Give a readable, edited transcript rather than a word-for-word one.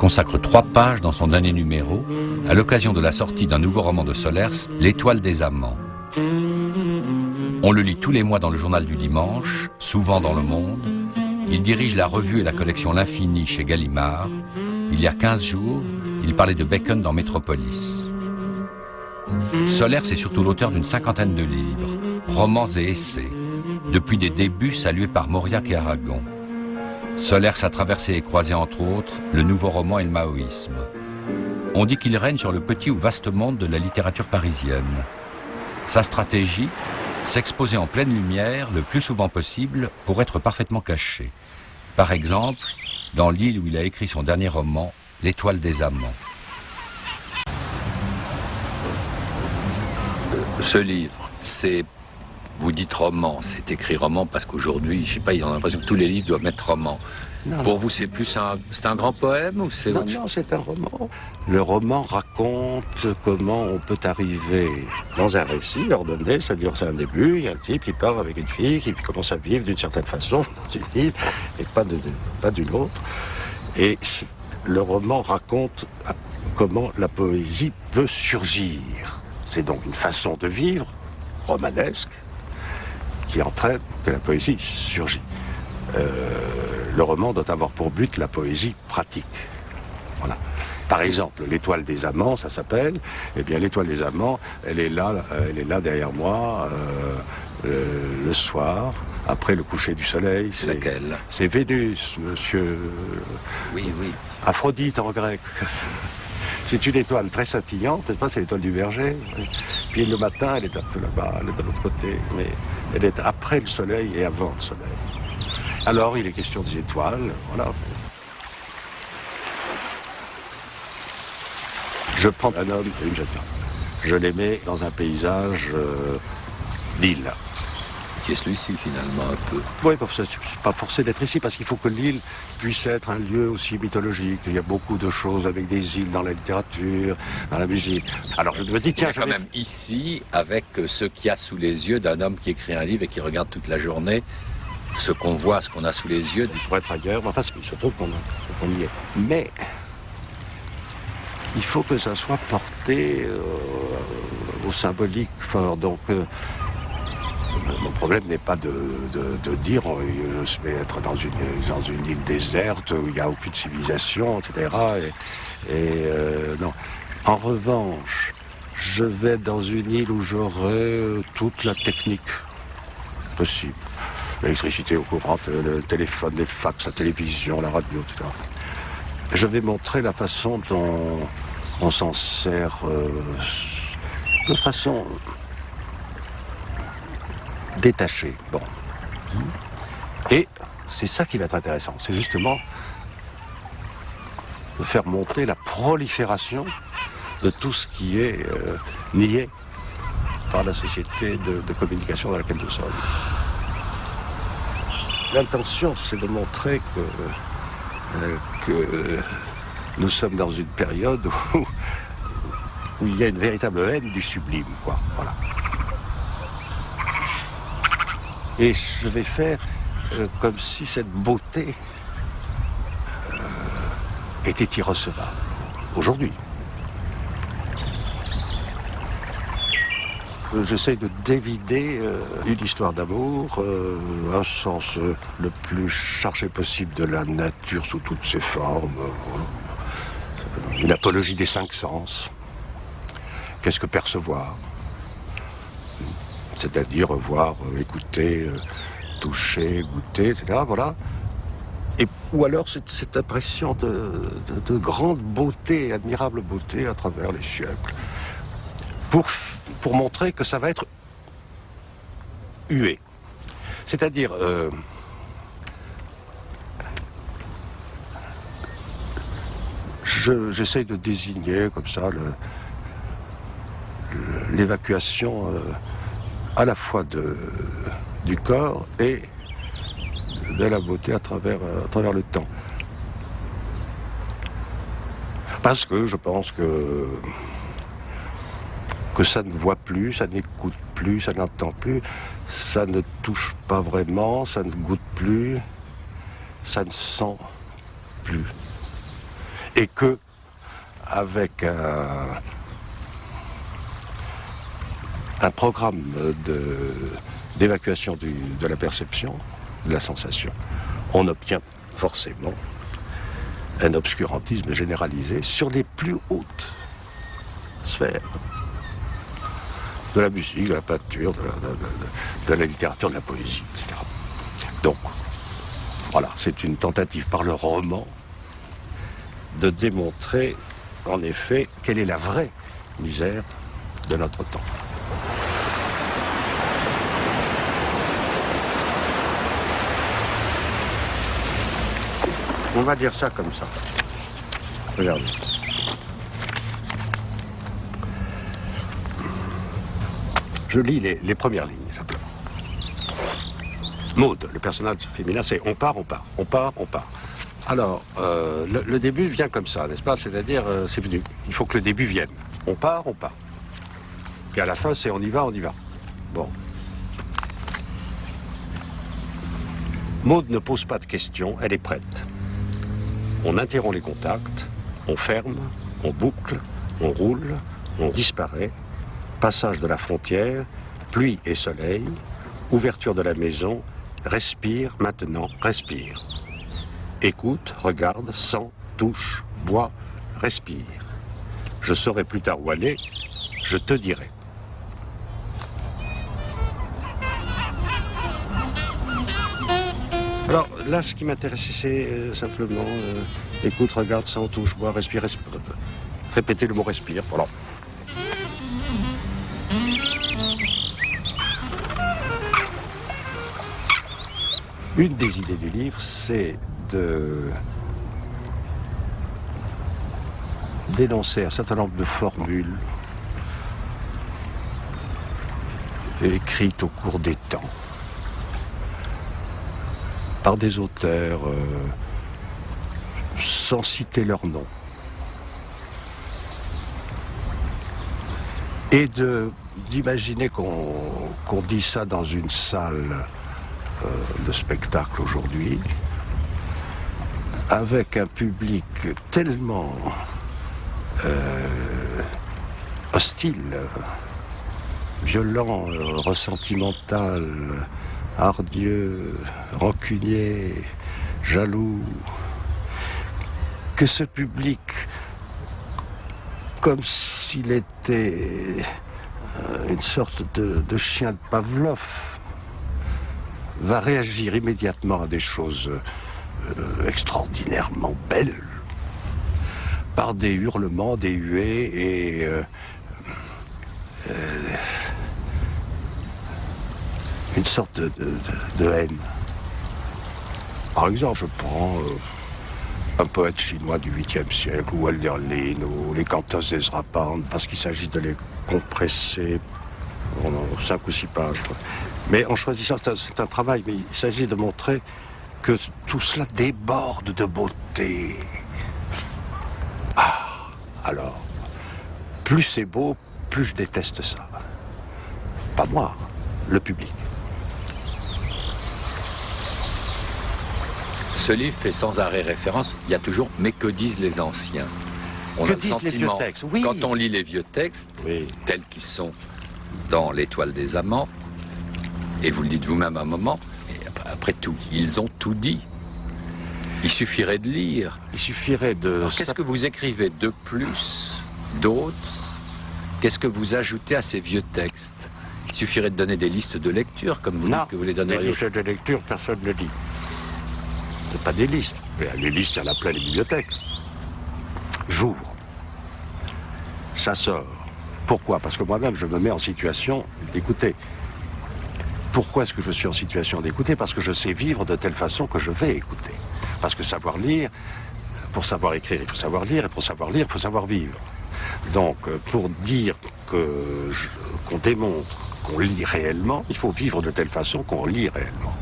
consacre 3 pages dans son dernier numéro à l'occasion de la sortie d'un nouveau roman de Solers, L'Étoile des Amants. On le lit tous les mois dans le journal du dimanche, souvent dans Le Monde. Il dirige la revue et la collection L'Infini chez Gallimard. Il y a 15 jours, il parlait de Bacon dans Métropolis. Solers est surtout l'auteur d'une 50aine de livres, romans et essais, depuis des débuts salués par Mauriac et Aragon. Solers a traversé et croisé entre autres le nouveau roman et le maoïsme. On dit qu'il règne sur le petit ou vaste monde de la littérature parisienne. Sa stratégie, s'exposer en pleine lumière le plus souvent possible pour être parfaitement caché. Par exemple, dans l'île où il a écrit son dernier roman, L'Étoile des Amants. Ce livre, c'est, vous dites roman, c'est écrit roman parce qu'aujourd'hui, je sais pas, il y en a l'impression que tous les livres doivent mettre roman. Non, Pour vous, c'est plus c'est un grand poème ou c'est non, c'est un roman. Le roman raconte comment on peut arriver dans un récit ordonné, c'est-à-dire c'est un début, il y a un type qui part avec une fille, qui commence à vivre d'une certaine façon dans une île, et pas d'une autre. Et le roman raconte comment la poésie peut surgir. C'est donc une façon de vivre romanesque qui entraîne que la poésie surgit. Le roman doit avoir pour but la poésie pratique. Voilà. Par exemple, L'Étoile des Amants, ça s'appelle. Eh bien, L'Étoile des Amants, elle est là derrière moi, le soir, après le coucher du soleil. C'est laquelle? C'est Vénus, monsieur. Oui, oui. Aphrodite en grec. C'est une étoile très scintillante, c'est l'étoile du Berger. Puis le matin, elle est un peu là-bas, elle est de l'autre côté, mais elle est après le soleil et avant le soleil. Alors, il est question des étoiles, voilà. Je prends un homme et une jeune femme. Je les mets dans un paysage d'île. Qui est celui-ci, finalement, un peu. Oui, c'est pas forcé d'être ici, parce qu'il faut que l'île puisse être un lieu aussi mythologique. Il y a beaucoup de choses avec des îles dans la littérature, dans la musique. Alors je me dis, tiens, quand même ici, avec ce qu'il y a sous les yeux d'un homme qui écrit un livre et qui regarde toute la journée, ce qu'on voit, ce qu'on a sous les yeux. Il pourrait être ailleurs, mais enfin, il se trouve qu'on y est. Mais il faut que ça soit porté au symbolique fort. Donc, mon problème n'est pas de dire je vais être dans une île déserte où il n'y a aucune civilisation, etc. Non. En revanche, je vais dans une île où j'aurai toute la technique possible. L'électricité au courant, le téléphone, les fax, la télévision, la radio, etc. Je vais montrer la façon dont on s'en sert de façon détachée. Bon. Et c'est ça qui va être intéressant. C'est justement de faire monter la prolifération de tout ce qui est nié par la société de communication dans laquelle nous sommes. L'intention, c'est de montrer que nous sommes dans une période où il y a une véritable haine du sublime, quoi. Voilà. Et je vais faire comme si cette beauté était irrecevable aujourd'hui. J'essaie de dévider une histoire d'amour, un sens le plus chargé possible de la nature sous toutes ses formes, une apologie des 5 sens. Qu'est-ce que percevoir? C'est-à-dire voir, écouter, toucher, goûter, etc. Voilà. Ou alors cette impression de grande beauté, admirable beauté à travers les siècles. Pour montrer que ça va être hué. C'est-à-dire, j'essaye de désigner comme ça l'évacuation à la fois du corps et de la beauté à travers le temps. Parce que je pense que ça ne voit plus, ça n'écoute plus, ça n'entend plus, ça ne touche pas vraiment, ça ne goûte plus, ça ne sent plus. Et que, avec un programme d'évacuation de la perception, de la sensation, on obtient forcément un obscurantisme généralisé sur les plus hautes sphères de la musique, de la peinture, de la littérature, de la poésie, etc. Donc, voilà, c'est une tentative par le roman de démontrer, en effet, quelle est la vraie misère de notre temps. On va dire ça comme ça. Regardez. Je lis les premières lignes, simplement. Maud, le personnage féminin, c'est on part, on part, on part, on part. Alors, le début vient comme ça, n'est-ce pas? C'est-à-dire, c'est venu. Il faut que le début vienne. On part, on part. Puis à la fin, c'est on y va, on y va. Bon. Maud ne pose pas de questions, elle est prête. On interrompt les contacts, on ferme, on boucle, on roule, on disparaît. Passage de la frontière, pluie et soleil, ouverture de la maison, respire maintenant, respire. Écoute, regarde, sent, touche, bois, respire. Je saurai plus tard où aller, je te dirai. Alors là, ce qui m'intéressait, c'est simplement écoute, regarde, sent, touche, bois, respire, respire. Répétez le mot respire, voilà. Une des idées du livre, c'est de dénoncer un certain nombre de formules écrites au cours des temps par des auteurs sans citer leur nom et d'imaginer qu'on dit ça dans une salle de spectacle aujourd'hui, avec un public tellement hostile, violent, ressentimental, hardieux, rancunier, jaloux, que ce public, comme s'il était une sorte de chien de Pavlov, va réagir immédiatement à des choses extraordinairement belles, par des hurlements, des huées et une sorte de haine. Par exemple, je prends un poète chinois du 8e siècle, ou Hölderlin, ou les cantos d'Ezra Pound, parce qu'il s'agit de les compresser en 5 ou 6 pages. Mais en choisissant, c'est un travail, mais il s'agit de montrer que tout cela déborde de beauté. Ah, alors, plus c'est beau, plus je déteste ça. Pas moi, le public. Ce livre fait sans arrêt référence, il y a toujours « mais que disent les anciens ?» On a le sentiment, les vieux textes, oui. Quand on lit les vieux textes, oui, tels qu'ils sont dans l'Étoile des Amants, et vous le dites vous-même à un moment, et après tout, ils ont tout dit. Il suffirait de lire. Il suffirait de... Alors, qu'est-ce que vous écrivez de plus, d'autres? Qu'est-ce que vous ajoutez à ces vieux textes? Il suffirait de donner des listes de lecture, comme vous dites que vous les donneriez. Les listes de lecture, personne ne le dit. C'est pas des listes. Les listes, il y en a plein les bibliothèques. J'ouvre. Ça sort. Pourquoi? Parce que moi-même, je me mets en situation d'écouter. Pourquoi est-ce que je suis en situation d'écouter? Parce que je sais vivre de telle façon que je vais écouter. Parce que savoir lire, pour savoir écrire, il faut savoir lire, et pour savoir lire, il faut savoir vivre. Donc, pour dire qu'on démontre qu'on lit réellement, il faut vivre de telle façon qu'on lit réellement.